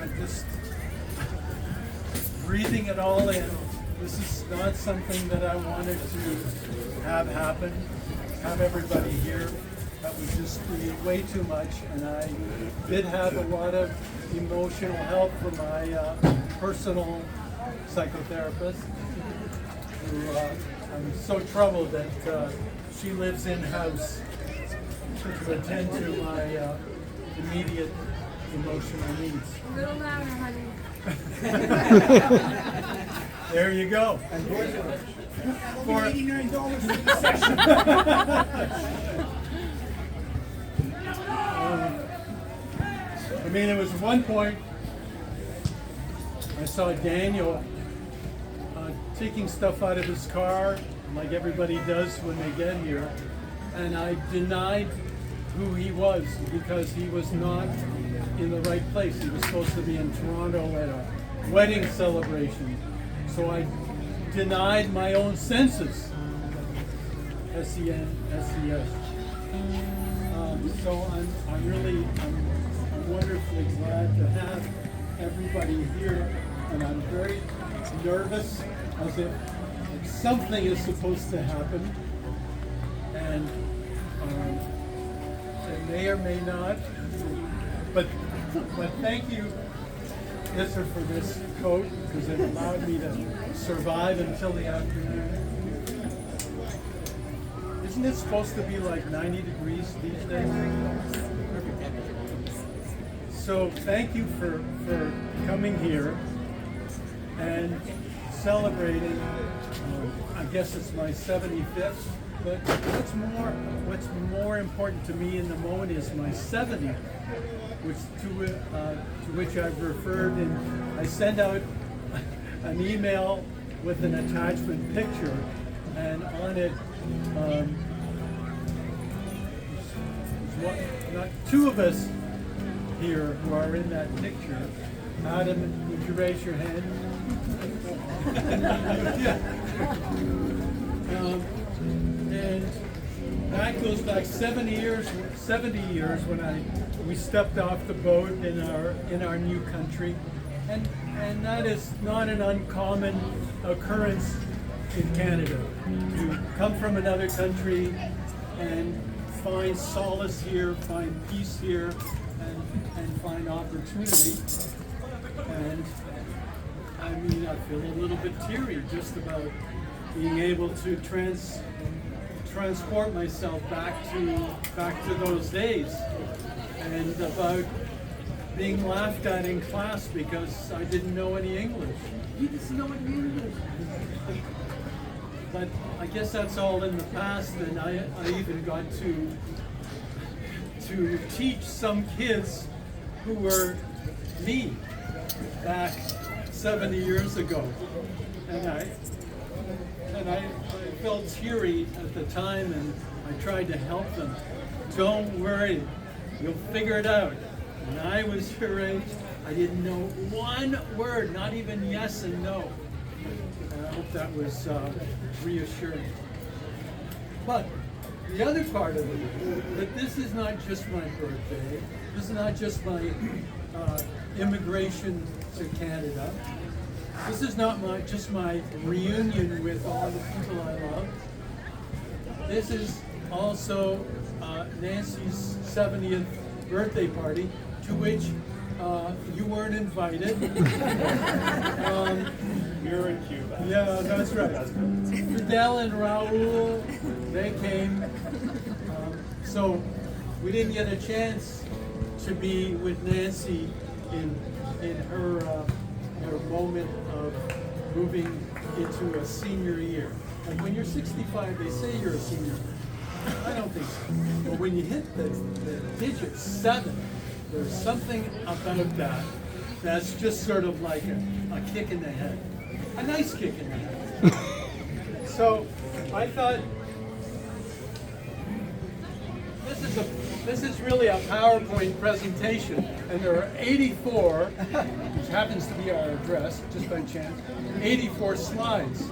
I'm just breathing it all in. This is not something that I wanted to have happen, have everybody here. That would just be way too much, and I did have a lot of emotional help from my personal psychotherapist, who I'm so troubled that she lives in-house to attend to my immediate emotional needs. A little louder, honey. There you go. For $89 for the session. I mean, it was one point I saw Daniel taking stuff out of his car, like everybody does when they get here, and I denied who he was because he was not in the right place. He was supposed to be in Toronto at a wedding celebration, so I denied my own senses. S-E-N-S-E-S. So I'm wonderfully glad to have everybody here, and I'm very nervous, as if something is supposed to happen, and it may or may not. But thank you, Isser, for this coat, because it allowed me to survive until the afternoon. Isn't it supposed to be like 90 degrees these days? So thank you for coming here and celebrating. I guess it's my 75th, but what's more important to me in the moment is my 70th, to which I've referred, and I send out an email with an attachment picture, and on it, not two of us here who are in that picture. Adam, would you raise your hand? Yeah. And that goes back 70 years when we stepped off the boat in our new country, and that is not an uncommon occurrence in Canada. You come from another country and find solace here, find peace here, and find opportunity. And I mean, I feel a little bit teary just about being able to transport myself back to those days, and about being laughed at in class because I didn't know any English. You didn't know any English. But I guess that's all in the past, and I even got to teach some kids who were me back 70 years ago, and I felt teary at the time, and I tried to help them. Don't worry, you'll figure it out. When I was your age, I didn't know one word, not even yes and no. And I hope that was reassuring. But the other part of it, that this is not just my birthday, this is not just my immigration to Canada, this is not just my reunion with all the people I love. This is also Nancy's 70th birthday party, to which you weren't invited. You're in Cuba. Yeah, that's right. Fidel and Raul, they came. So we didn't get a chance to be with Nancy in her moment of moving into a senior year. And when you're 65, they say you're a senior. I don't think so. But when you hit the digit 7, there's something about that that's just sort of like a kick in the head. A nice kick in the head. So I thought, this is really a PowerPoint presentation, and there are 84, which happens to be our address, just by chance, 84 slides.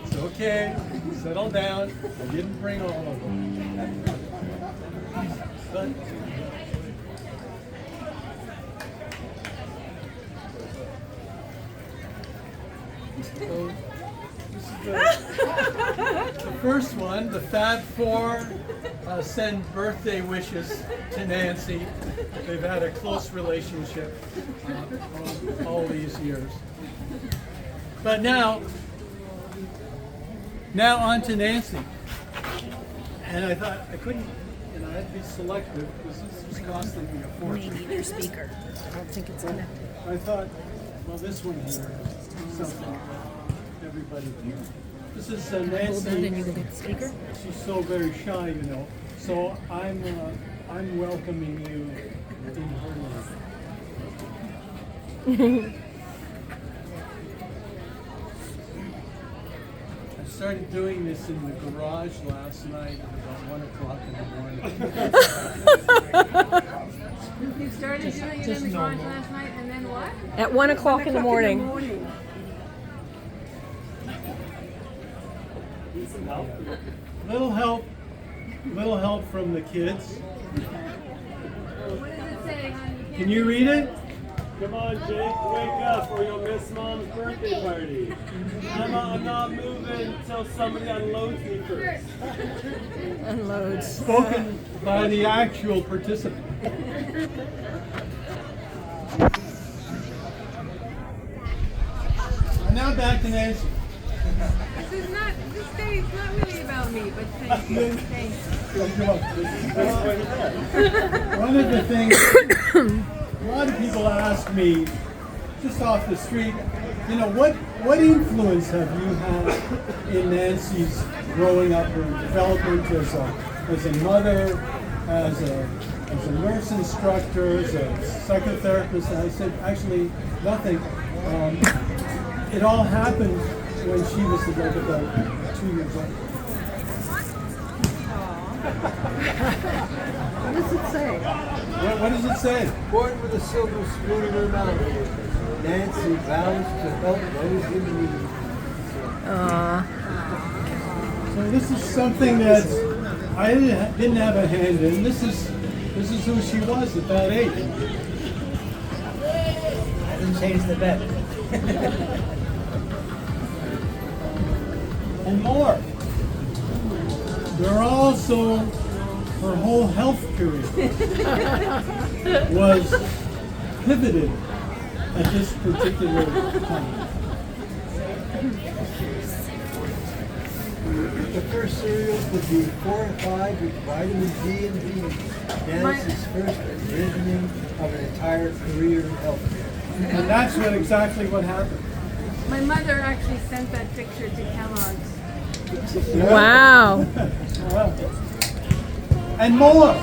It's okay, settle down, I didn't bring all of them. But So, this is the first one. The Fab Four send birthday wishes to Nancy. They've had a close relationship all these years. But now on to Nancy. And I thought I couldn't, I had to be selective because this is costing me a Me fortune. neither, speaker. I don't think it's connected. I thought, well, this one here is something that everybody. This is Hold that and Nancy. you can get the speaker. She's so very shy, So I'm welcoming you in her life. I started doing this in the garage last night at about 1 o'clock in the morning. You started doing it in the garage last night, and then what? At 1 o'clock in the morning. Little help from the kids. What does it say, honey? Can you read it? Come on, Jake, wake up or you'll miss Mom's birthday party. I'm not moving until somebody unloads me first. Unloads. Spoken by the actual participant. And now back to Nancy. This day is not really about me, but thank you. Thanks. One of the things, a lot of people ask me, just off the street, what influence have you had in Nancy's growing up or development as a mother, as a nurse instructor, as a psychotherapist? And I said, actually, nothing. It all happened when she was about 2 years old. What does it say? What does it say? Born with a silver spoon in her mouth, Nancy vows to help those in need. So this is something that I didn't have a hand in. This is who she was at that age. I didn't change the bet. And more. There are also her whole health period was pivoted at this particular time. The first cereals would be fortified with vitamin D and B. Nancy's first envisioning of an entire career in healthcare. And that's exactly what happened. My mother actually sent that picture to Kellogg's. Wow. Well, and more.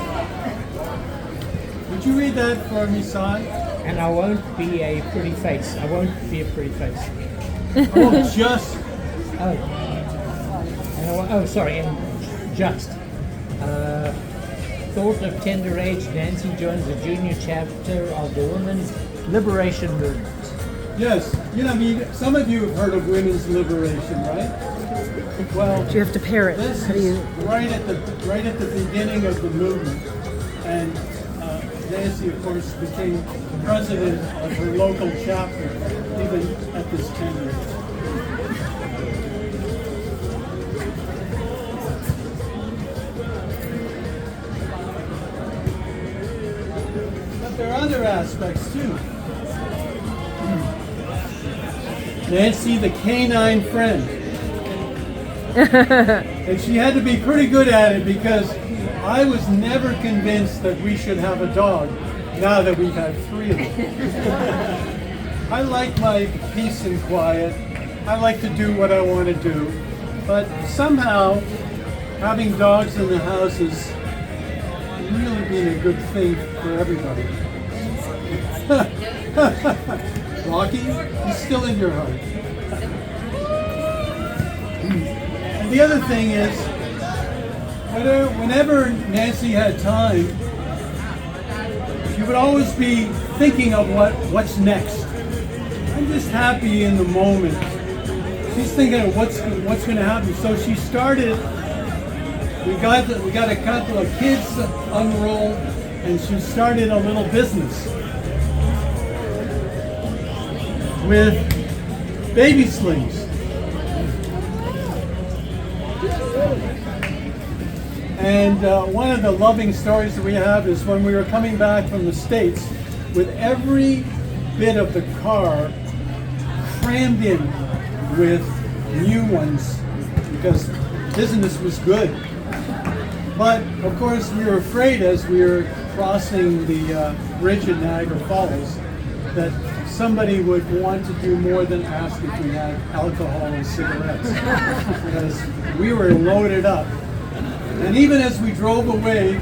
Would you read that for me, son? And I won't be a pretty face. I won't be a pretty face. Oh, just. Sorry, and just. Thought of tender age, Nancy joins the junior chapter of the Women's Liberation Movement. Yes. Some of you have heard of women's liberation, right? Well, Do you have to pair it? this How do is you? right at the beginning of the movement, and Nancy, of course, became president of her local chapter, even at this tenure. But there are other aspects too. Nancy, the canine friend. And she had to be pretty good at it because I was never convinced that we should have a dog now that we've had 3 of them. I like my peace and quiet. I like to do what I want to do. But somehow, having dogs in the house has really been a good thing for everybody. Rocky, he's still in your heart. And the other thing is, whenever Nancy had time, she would always be thinking of what's next. I'm just happy in the moment. She's thinking of what's going to happen. So she started. We got a couple of kids unrolled, and she started a little business with baby slings. And one of the loving stories that we have is when we were coming back from the States with every bit of the car crammed in with new ones because business was good. But of course we were afraid as we were crossing the bridge at Niagara Falls that somebody would want to do more than ask if we had alcohol and cigarettes because we were loaded up. And even as we drove away,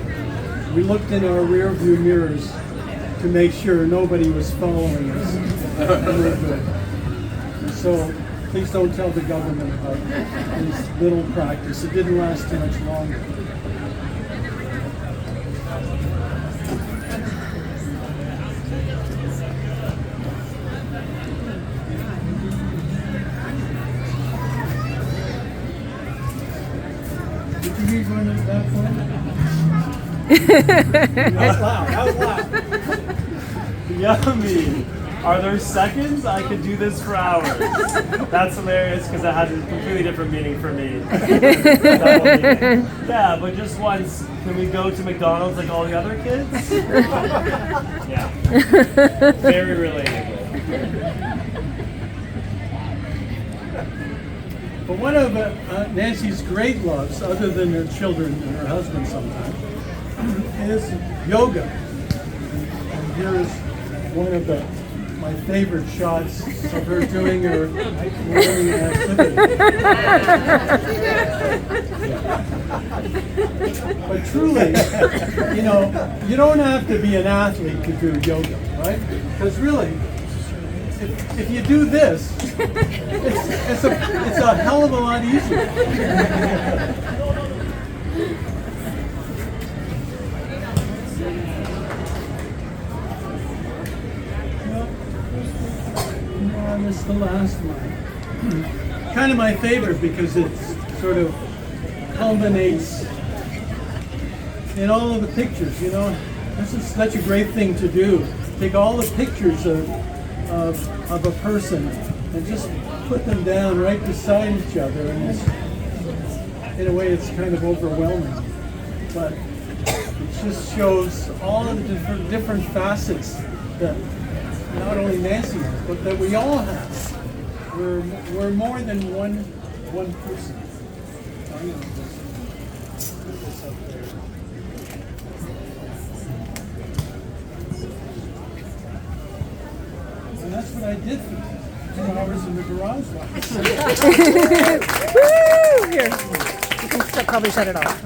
we looked in our rear view mirrors to make sure nobody was following us. And so please don't tell the government about this little practice. It didn't last too much longer. Did you read one at that point? That was loud. That was loud. Yummy. Are there seconds? I could do this for hours. That's hilarious because it has a completely different meaning for me. That whole meaning. Yeah, but just once, can we go to McDonald's like all the other kids? Yeah. Very relatable. But one of Nancy's great loves, other than her children and her husband sometimes, is yoga. And here's one of my favorite shots of her doing her morning activity. But truly, you don't have to be an athlete to do yoga, right? Because really, if you do this, it's a hell of a lot easier. No, this is the last one. Kind of my favorite because it sort of culminates in all of the pictures. This is such a great thing to do. Take all the pictures of a person and just put them down right beside each other, and in a way it's kind of overwhelming, but it just shows all of the different facets that not only Nancy has, but that we all have. We're more than one person. I'm gonna just put this up there. And that's what I did for 2 hours in the garage last night. Woo! Here, you can probably shut it off.